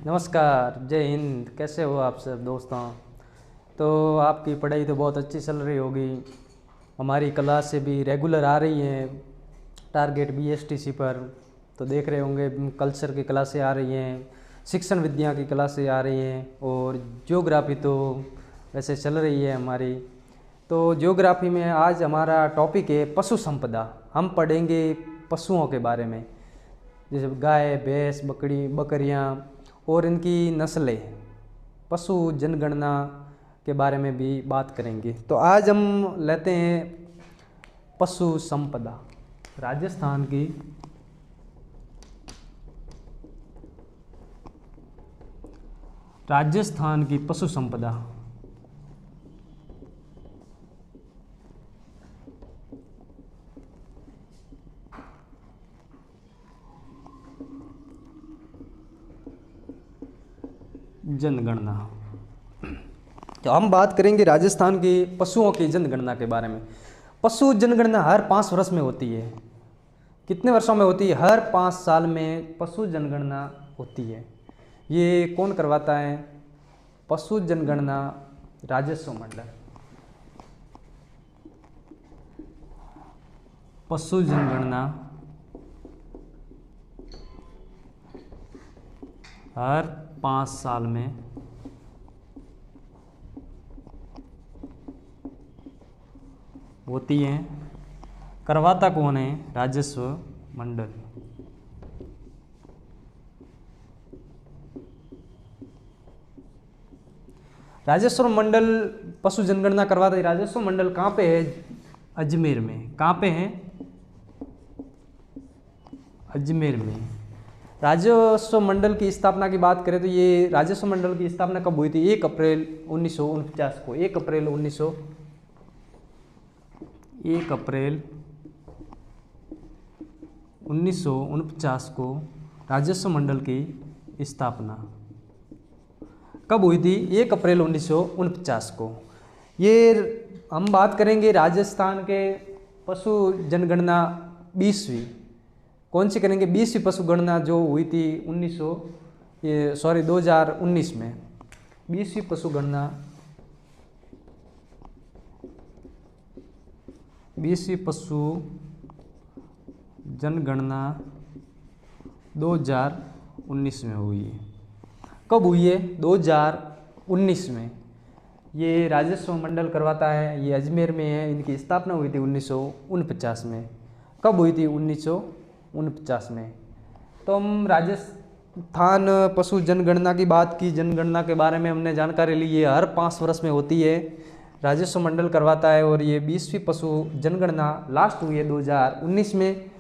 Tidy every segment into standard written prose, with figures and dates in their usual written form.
नमस्कार, जय हिंद। कैसे हो आप सब दोस्तों? तो आपकी पढ़ाई तो बहुत अच्छी चल रही होगी। हमारी क्लास से भी रेगुलर आ रही हैं टारगेट बीएसटीसी पर। तो देख रहे होंगे कल्चर की क्लासें आ रही हैं, शिक्षण विद्या की क्लासें आ रही हैं और ज्योग्राफी तो वैसे चल रही है हमारी। तो ज्योग्राफी में आज हमारा टॉपिक है पशु संपदा। हम पढ़ेंगे पशुओं के बारे में, जैसे गाय, भैंस, बकरियाँ और इनकी नस्लें। पशु जनगणना के बारे में भी बात करेंगे। तो आज हम लेते हैं पशु संपदा। राजस्थान की पशु संपदा। जनगणना। तो हम बात करेंगे राजस्थान की पशुओं की जनगणना के बारे में। पशु जनगणना हर 5 वर्ष में होती है। कितने वर्षों में होती है? हर 5 साल में पशु जनगणना होती है। ये कौन करवाता है? पशु जनगणना राजस्व मंडल। पशु जनगणना हर 5 साल में होती है। करवाता कौन है? राजस्व मंडल। राजस्व मंडल पशु जनगणना करवाता है। राजस्व मंडल कहाँ पे है? अजमेर में। कहाँ पे है? अजमेर में। राजस्व मंडल की स्थापना की बात करें तो ये राजस्व मंडल की स्थापना कब हुई थी? 1 अप्रैल 1949 को। 1 अप्रैल 1949 को राजस्व मंडल की स्थापना कब हुई थी? 1 अप्रैल 1949 को। ये हम बात करेंगे राजस्थान के पशु जनगणना 20वीं। कौन सी करेंगे? 20वीं पशु गणना जो हुई थी 2019 में। 20वीं पशु गणना, 20वीं पशु जनगणना 2019 में हुई है। कब हुई है? 2019 में। ये राजस्व मंडल करवाता है। ये अजमेर में है। इनकी स्थापना हुई थी 1949 में। कब हुई थी? 1949 में। तो हम राजस्थान पशु जनगणना की बात की। जनगणना के बारे में हमने जानकारी ली। ये हर 5 वर्ष में होती है। राजस्व मंडल करवाता है और ये 20वीं पशु जनगणना लास्ट हुई है 2019 में।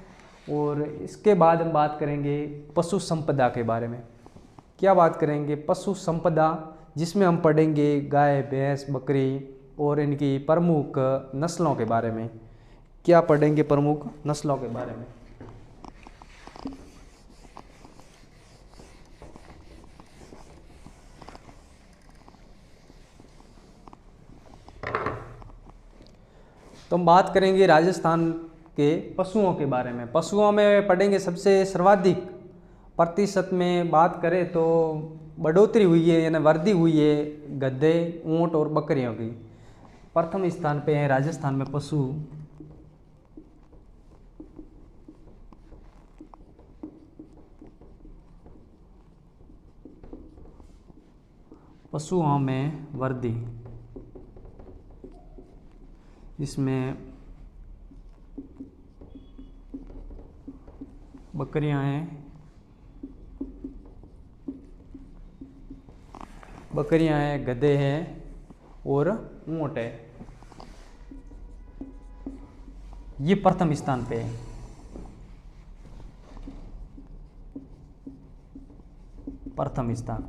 और इसके बाद हम बात करेंगे पशु संपदा के बारे में। क्या बात करेंगे? पशु संपदा, जिसमें हम पढ़ेंगे गाय, भैंस, बकरी और इनकी प्रमुख नस्लों के बारे में। क्या पढ़ेंगे? प्रमुख नस्लों के बारे में। तो हम बात करेंगे राजस्थान के पशुओं के बारे में। पशुओं में पढ़ेंगे सबसे सर्वाधिक प्रतिशत में बात करें तो बढ़ोतरी हुई है, यानी वृद्धि हुई है गधे, ऊंट और बकरियों की। प्रथम स्थान पे है राजस्थान में पशुओं में वृद्धि, इसमें बकरियां हैं, गधे हैं और ऊंट है। ये प्रथम स्थान पे है। प्रथम स्थान।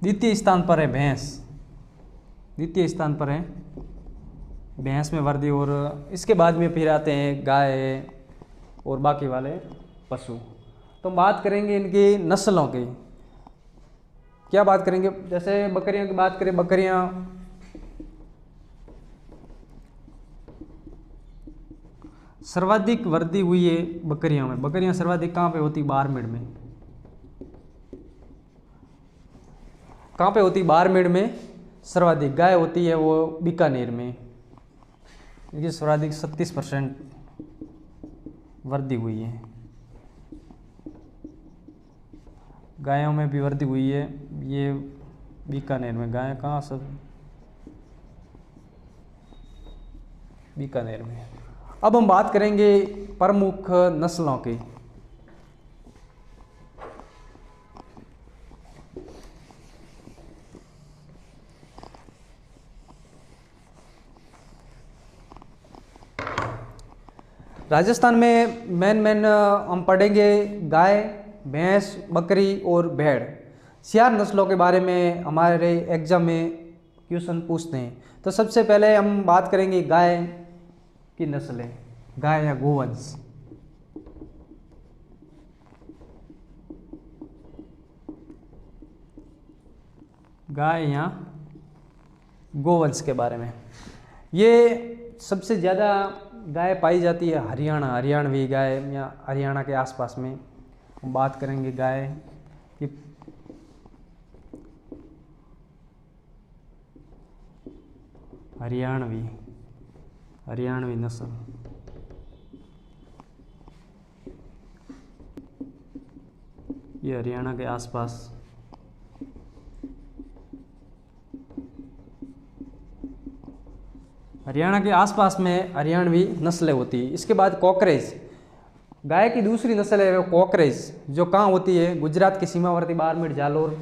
द्वितीय स्थान पर है भैंस। द्वितीय स्थान पर है भैंस में वृद्धि। और इसके बाद में फिर आते हैं गाय और बाकी वाले पशु। तो बात करेंगे इनकी नस्लों की। क्या बात करेंगे? जैसे बकरियों की बात करें, बकरियां सर्वाधिक वृद्धि हुई है बकरियों में। बकरियां सर्वाधिक कहाँ पे होती? बारमेड़ में। कहाँ पे होती है? बाड़मेर में सर्वाधिक गाय होती है वो बीकानेर में। इनकी सर्वाधिक 37% वृद्धि हुई है। गायों में भी वृद्धि हुई है। ये बीकानेर में गाय कहाँ सब? बीकानेर में। अब हम बात करेंगे प्रमुख नस्लों की। राजस्थान में मेन हम पढ़ेंगे गाय, भैंस, बकरी और भेड़। 4 नस्लों के बारे में हमारे एग्जाम में क्वेश्चन पूछते हैं। तो सबसे पहले हम बात करेंगे गाय की नस्लें, गाय या गोवंश। गाय या गोवंश के बारे में, ये सबसे ज़्यादा गाय पाई जाती है हरियाणवी गाय या हरियाणा के आसपास में। हम बात करेंगे गाय की। हरियाणवी नस्ल, ये हरियाणा के आसपास में हरियाणवी नस्लें होती है। इसके बाद कॉकरेज, गाय की दूसरी नस्ल है वो कॉकरेज, जो कहाँ होती है? गुजरात के सीमावर्ती बाड़मेर, जालोर।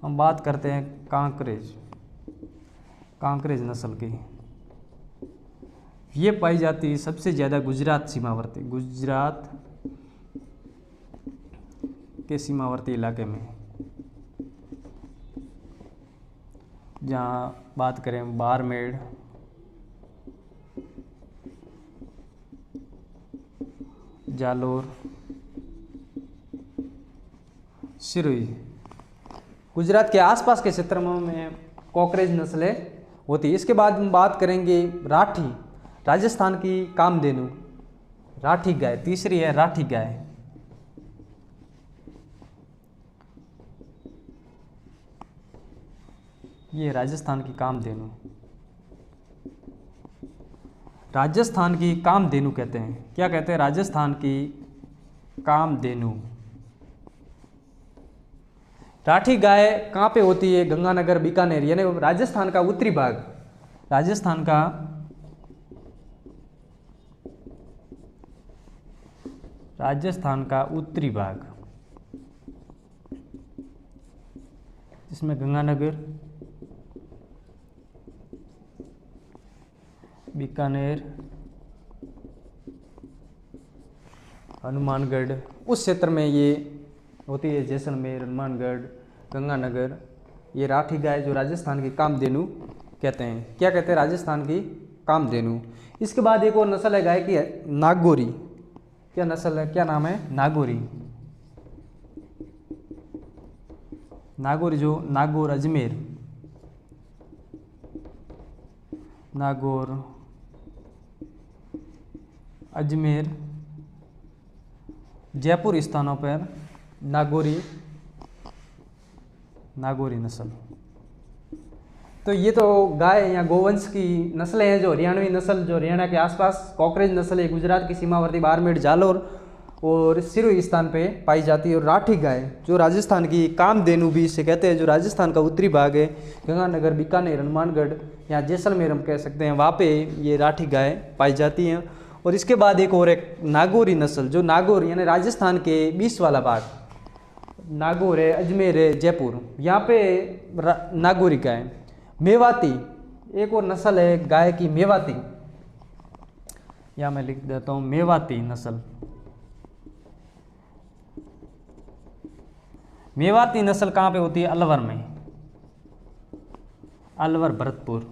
हम बात करते हैं कांकरेज नस्ल की। ये पाई जाती है सबसे ज़्यादा गुजरात के सीमावर्ती इलाके में। जहाँ बात करें बाड़मेर, जालोर, सिरोही, गुजरात के आसपास के क्षेत्र में कॉकरेज नस्लें होती है। इसके बाद हम बात करेंगे राठी, राजस्थान की कामधेनु, राठी गाय। तीसरी है राठी गाय। ये राजस्थान की कामधेनु, कहते हैं। क्या कहते हैं? राजस्थान की कामधेनु। राठी गाय कहाँ पे होती है? गंगानगर, बीकानेर, यानी राजस्थान का उत्तरी भाग। राजस्थान का उत्तरी भाग, जिसमें गंगानगर, बीकानेर, हनुमानगढ़, उस क्षेत्र में ये होती है। जैसलमेर, हनुमानगढ़, गंगानगर। ये राठी गाय जो राजस्थान की कामधेनु कहते हैं। क्या कहते हैं? राजस्थान की कामधेनु। इसके बाद एक और नस्ल है गाय की, नागौरी। क्या नस्ल है? क्या नाम है? नागौरी। जो नागौर, अजमेर, जयपुर स्थानों पर नागौरी नस्ल। तो ये तो गाय या गोवंश की नस्लें हैं। जो हरियाणवी नस्ल, जो हरियाणा के आसपास कॉकरेज नस्ल है, गुजरात की सीमावर्ती बाड़मेर, जालोर और सिरोही स्थान पे पाई जाती है। और राठी गाय जो राजस्थान की कामधेनु भी इसे कहते हैं, जो राजस्थान का उत्तरी भाग है, गंगानगर, बीकानेर, हनुमानगढ़ या जैसलमेर हम कह सकते हैं, वहाँ पे ये राठी गाय पाई जाती हैं। और इसके बाद एक और एक नागौरी नस्ल, जो नागौर यानी राजस्थान के बीच वाला भाग, नागौर है, अजमेर है, जयपुर, यहाँ पे नागौरी गाय। मेवाती एक और नस्ल है गाय की, मेवाती। या मैं लिख देता हूँ मेवाती नस्ल। मेवाती नस्ल कहाँ पे होती है? अलवर में, अलवर, भरतपुर।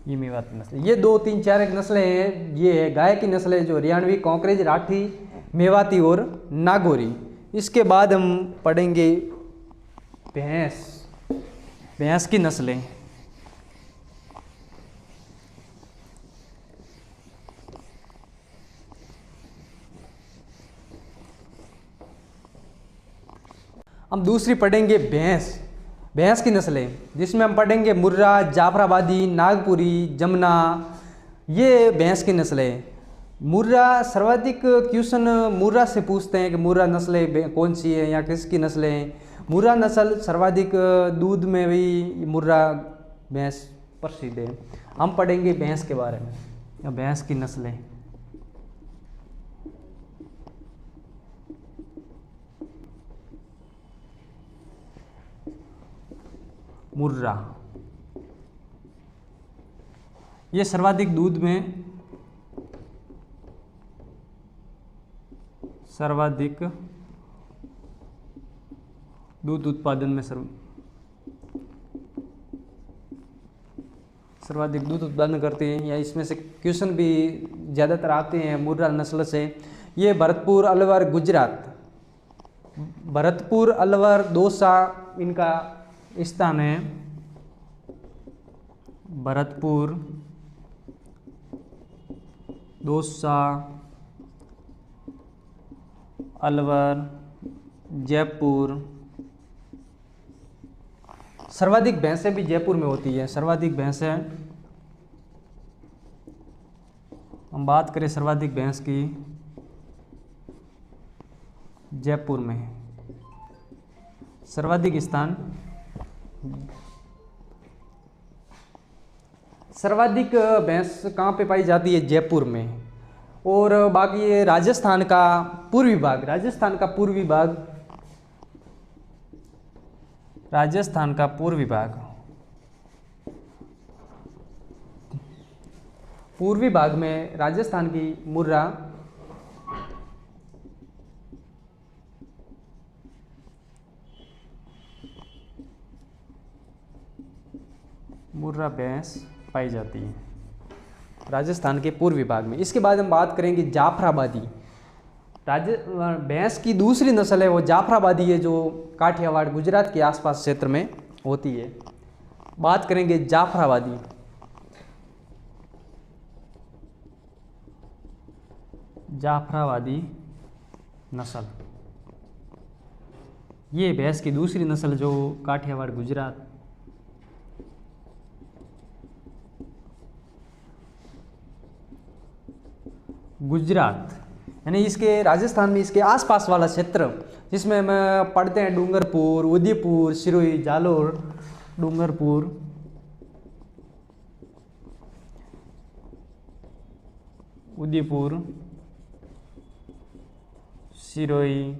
ये मेवाती नस्ल। ये 2, 3, 4 एक नस्लें हैं। ये है गाय की नस्लें जो हरियाणवी, कॉकरेज, राठी, मेवाती और नागौरी। इसके बाद हम पढ़ेंगे भैंस की नस्लें। हम दूसरी पढ़ेंगे भैंस। भैंस की नस्लें, जिसमें हम पढ़ेंगे मुर्रा, जाफराबादी, नागपुरी, जमुना। ये भैंस की नस्लें। मुर्रा, सर्वाधिक क्वेश्चन मुर्रा से पूछते हैं कि मुर्रा नस्लें कौन सी है या किसकी नस्लें हैं। मुर्रा नस्ल सर्वाधिक दूध में भी मुर्रा भैंस प्रसिद्ध है। हम पढ़ेंगे भैंस के बारे में या भैंस की नस्लें। मुर्रा, ये सर्वाधिक दूध में, सर्वाधिक दूध उत्पादन में सर्वाधिक दूध उत्पादन करते हैं, या इसमें से क्वेश्चन भी ज़्यादातर आते हैं मुर्रा नस्ल से। ये भरतपुर, अलवर, गुजरात, भरतपुर, अलवर, दौसा इनका स्थान है। भरतपुर, दौसा, अलवर, जयपुर। सर्वाधिक भैंसें भी जयपुर में होती है। सर्वाधिक भैंसें, हम बात करें सर्वाधिक भैंस की, जयपुर में सर्वाधिक स्थान। सर्वाधिक भैंस कहाँ पे पाई जाती है? जयपुर में। और बाकी ये राजस्थान का पूर्वी भाग, राजस्थान का पूर्वी भाग, राजस्थान का पूर्वी भाग, पूर्वी भाग में राजस्थान की मुर्रा, मुर्रा भैंस पाई जाती है राजस्थान के पूर्वी भाग में। इसके बाद हम बात करेंगे जाफराबादी। भैंस की दूसरी नस्ल है वो जाफराबादी है, जो काठियावाड़, गुजरात के आसपास क्षेत्र में होती है। बात करेंगे जाफराबादी। जाफराबादी नस्ल, ये भैंस की दूसरी नस्ल जो काठियावाड़, गुजरात, गुजरात यानी इसके राजस्थान में इसके आसपास वाला क्षेत्र, जिसमें हम पढ़ते हैं डूंगरपुर, उदयपुर, सिरोही, जालोर, डूंगरपुर, उदयपुर, सिरोही,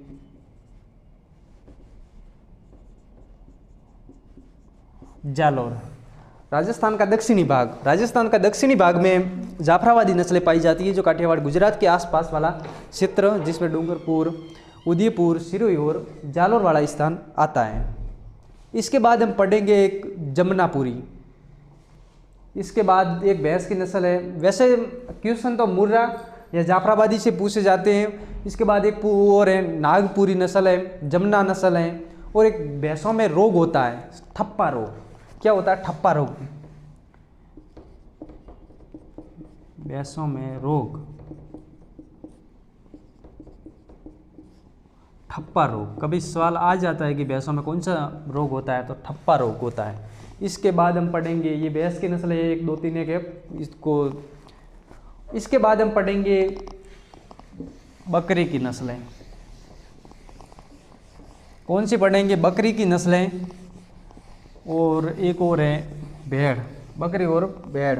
जालोर। राजस्थान का दक्षिणी भाग, राजस्थान का दक्षिणी भाग में जाफराबादी नस्लें पाई जाती है, जो काठियावाड़, गुजरात के आसपास वाला क्षेत्र, जिसमें डूंगरपुर, उदयपुर, सिरोही और जालोर वाला स्थान आता है। इसके बाद हम पढ़ेंगे एक जमुनापुरी। इसके बाद एक भैंस की नस्ल है। वैसे क्वेश्चन तो मुर्रा या जाफराबादी से पूछे जाते हैं। इसके बाद एक और है नागपुरी नस्ल है, जमुना नस्ल है। और एक भैंसों में रोग होता है ठप्पा रोग। क्या होता है? ठप्पा रोग। भैंसों में रोग, ठप्पा रोग। कभी सवाल आ जाता है कि भैंसों में कौन सा रोग होता है, तो ठप्पा रोग होता है। इसके बाद हम पढ़ेंगे, ये भैंस की नस्ल है 1, 2, 3 एक है इसको। इसके बाद हम पढ़ेंगे बकरी की नस्लें। कौन सी पढ़ेंगे? बकरी की नस्लें। और एक और है भेड़, बकरी और भेड़।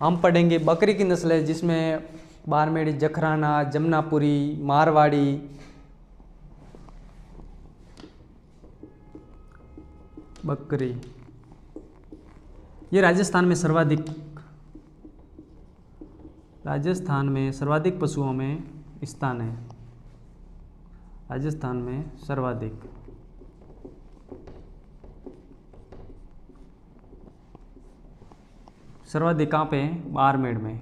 हम पढ़ेंगे बकरी की नस्लें, जिसमें बारमेड़ी, जखराना, जमुनापुरी, मारवाड़ी, बकरी। ये राजस्थान में सर्वाधिक पशुओं में स्थान है। राजस्थान में सर्वाधिक। सर्वाधिक कहाँ पे है? बारमेड़ में।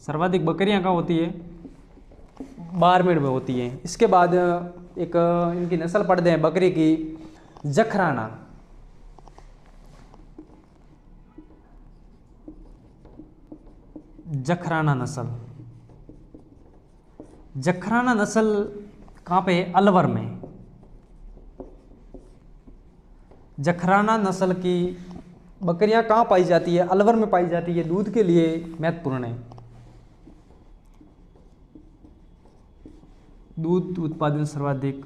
सर्वाधिक बकरियाँ कहाँ होती है? बारमेड़ में होती हैं। इसके बाद एक इनकी नस्ल पढ़ते हैं बकरी की, जखराना। जखराना नस्ल। जखराना नस्ल कहाँ पे है? अलवर में। जखराना नस्ल की बकरियां कहाँ पाई जाती है? अलवर में पाई जाती है, दूध के लिए महत्वपूर्ण है। दूध उत्पादन सर्वाधिक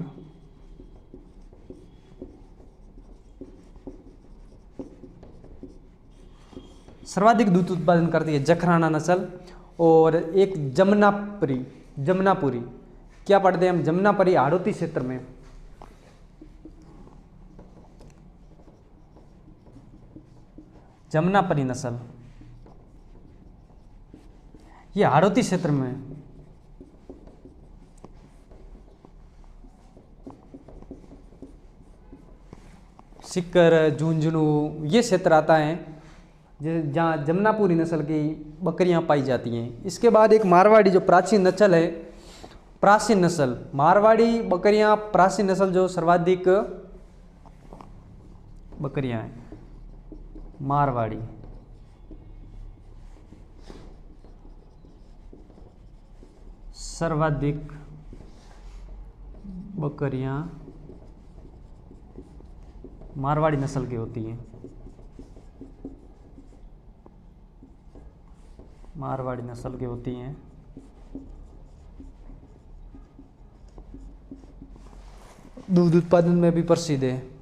दूध उत्पादन करती है जखराना नस्ल। और एक जमुनापुरी क्या पढ़ते हैं हम? जमुनापुरी हाड़ौती क्षेत्र में, जमुनापुरी नस्ल ये हाड़ौती क्षेत्र में सीकर, झुंझुनू ये क्षेत्र आता है जहाँ जमुनापुरी नस्ल की बकरियां पाई जाती हैं। इसके बाद एक मारवाड़ी जो प्राचीन नस्ल है, प्राचीन नस्ल मारवाड़ी बकरियां, प्राचीन नस्ल जो सर्वाधिक बकरियां हैं मारवाड़ी। सर्वाधिक बकरियां मारवाड़ी नस्ल की होती हैं, मारवाड़ी नस्ल की होती हैं। दूध उत्पादन में भी प्रसिद्ध है,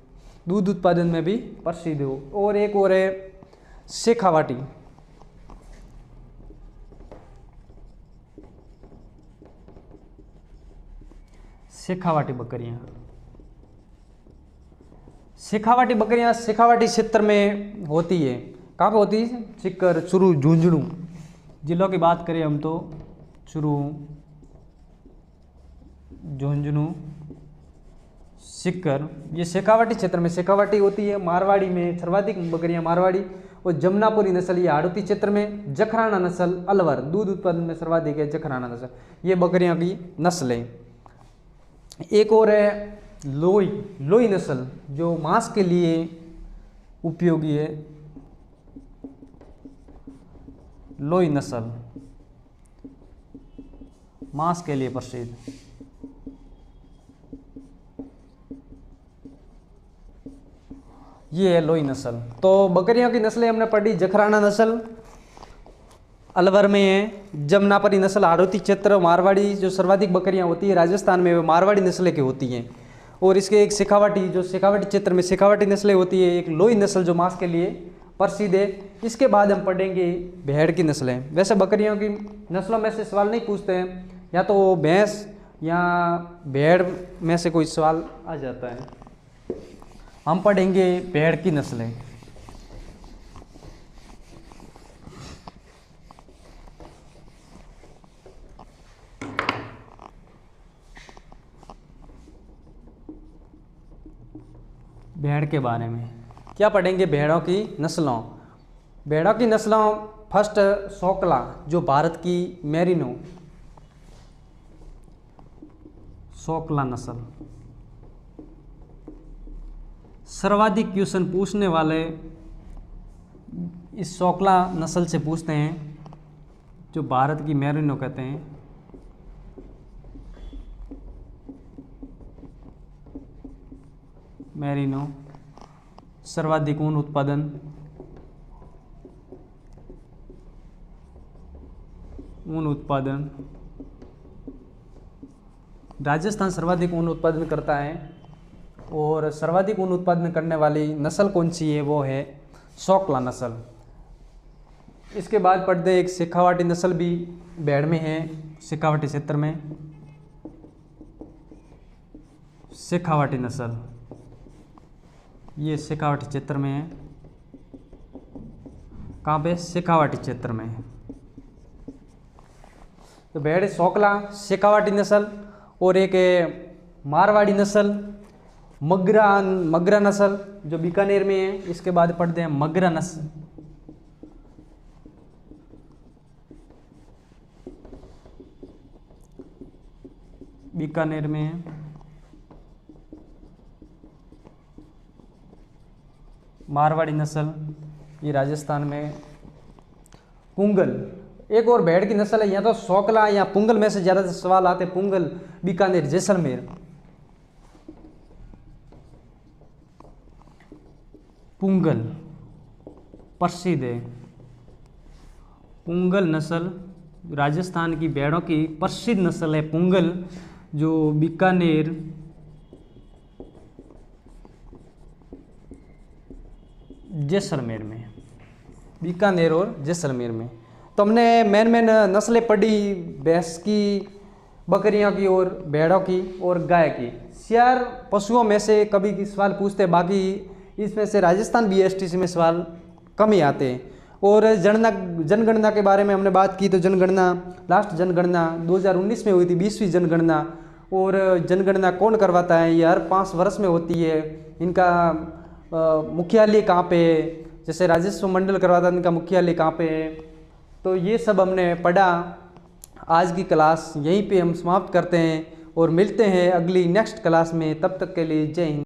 दूध उत्पादन में भी प्रसिद्ध हो। और एक और है शेखावाटी, शेखावाटी बकरियां, शेखावाटी बकरियां शेखावाटी क्षेत्र में होती है। कहाँ पे होती है? सीकर, चुरू, झुंझुनू जिलों की बात करें हम तो चुरू, झुंझुनू, सीकर, ये शेखावाटी क्षेत्र में शेखावाटी होती है। मारवाड़ी में सर्वाधिक बकरियां मारवाड़ी और जमुनापुरी नस्ल ये हाड़ौती क्षेत्र में। जखराना नस्ल अलवर, दूध उत्पादन में सर्वाधिक है जखराना नस्ल, ये बकरियां की नस्ल है। एक और है लोई नस्ल जो मांस के लिए उपयोगी है, लोई नस्ल मांस के लिए प्रसिद्ध। ये है लोई नस्ल। तो बकरियों की नस्लें हमने पढ़ी, जखराना नस्ल अलवर में है, जमुनापुरी नस्ल हाड़ौती क्षेत्र, मारवाड़ी जो सर्वाधिक बकरियां होती है राजस्थान में वो मारवाड़ी नस्ल की होती हैं। और इसके एक शेखावाटी जो शेखावाटी क्षेत्र में शेखावाटी नस्लें होती है, एक लोई नस्ल जो मांस के लिए प्रसिद्ध है। इसके बाद हम पढ़ेंगे भेड़ की नस्लें। वैसे बकरियों की नस्लों में से सवाल नहीं पूछते हैं, या तो वो भैंस या भेड़ में से कोई सवाल आ जाता है। हम पढ़ेंगे भेड़ की नस्लें। भेड़ के बारे में क्या पढ़ेंगे? भेड़ों की नस्लों। भेड़ों की नस्लों फर्स्ट सोकला जो भारत की मेरिनो, सोकला नस्ल। सर्वाधिक क्वेश्चन पूछने वाले इस सोकला नस्ल से पूछते हैं, जो भारत की मेरिनो कहते हैं। मेरिनो सर्वाधिक ऊन उत्पादन, राजस्थान सर्वाधिक ऊन उत्पादन करता है। और सर्वाधिक ऊन उत्पादन करने वाली नस्ल कौन सी है? वो है सोकला नस्ल। इसके बाद पढ़ते हैं एक शेखावाटी नस्ल भी भेड़ में है, शेखावाटी क्षेत्र में। शेखावाटी नस्ल ये शेखावाटी क्षेत्र में है। कहाँ पे? शेखावाटी क्षेत्र में है। तो भेड़ सोकला, शेखावाटी नस्ल, और एक मारवाड़ी नस्ल मगरा नस्ल जो बीकानेर में है। इसके बाद पढ़ते हैं मगरा नस्ल, बीकानेर में है। मारवाड़ी नस्ल ये राजस्थान में। पुंगल एक और भेड़ की नस्ल है, या तो सोकला या पुंगल में से ज़्यादा सवाल आते। पुंगल बीकानेर जैसलमेर। पुंगल प्रसिद्ध है। पुंगल नस्ल राजस्थान की भेड़ों की प्रसिद्ध नस्ल है पुंगल, जो बीकानेर, जैसलमेर में, बीकानेर और जैसलमेर में। तो हमने मेन नस्लें पढ़ी भैंस की, बकरियों की और भेड़ों की और गाय की। 4 पशुओं में से कभी की सवाल पूछते, बाकी इसमें से राजस्थान BSTC में सवाल कम ही आते हैं। और जनगणना के बारे में हमने बात की, तो जनगणना, लास्ट जनगणना 2019 में हुई थी, 20वीं जनगणना। और जनगणना कौन करवाता है, ये हर 5 वर्ष में होती है। इनका मुख्यालय कहाँ पे है, जैसे राजस्व मंडल करवाता है, इनका मुख्यालय कहाँ पे है। तो ये सब हमने पढ़ा। आज की क्लास यहीं पे हम समाप्त करते हैं और मिलते हैं अगली नेक्स्ट क्लास में। तब तक के लिए जय हिंद।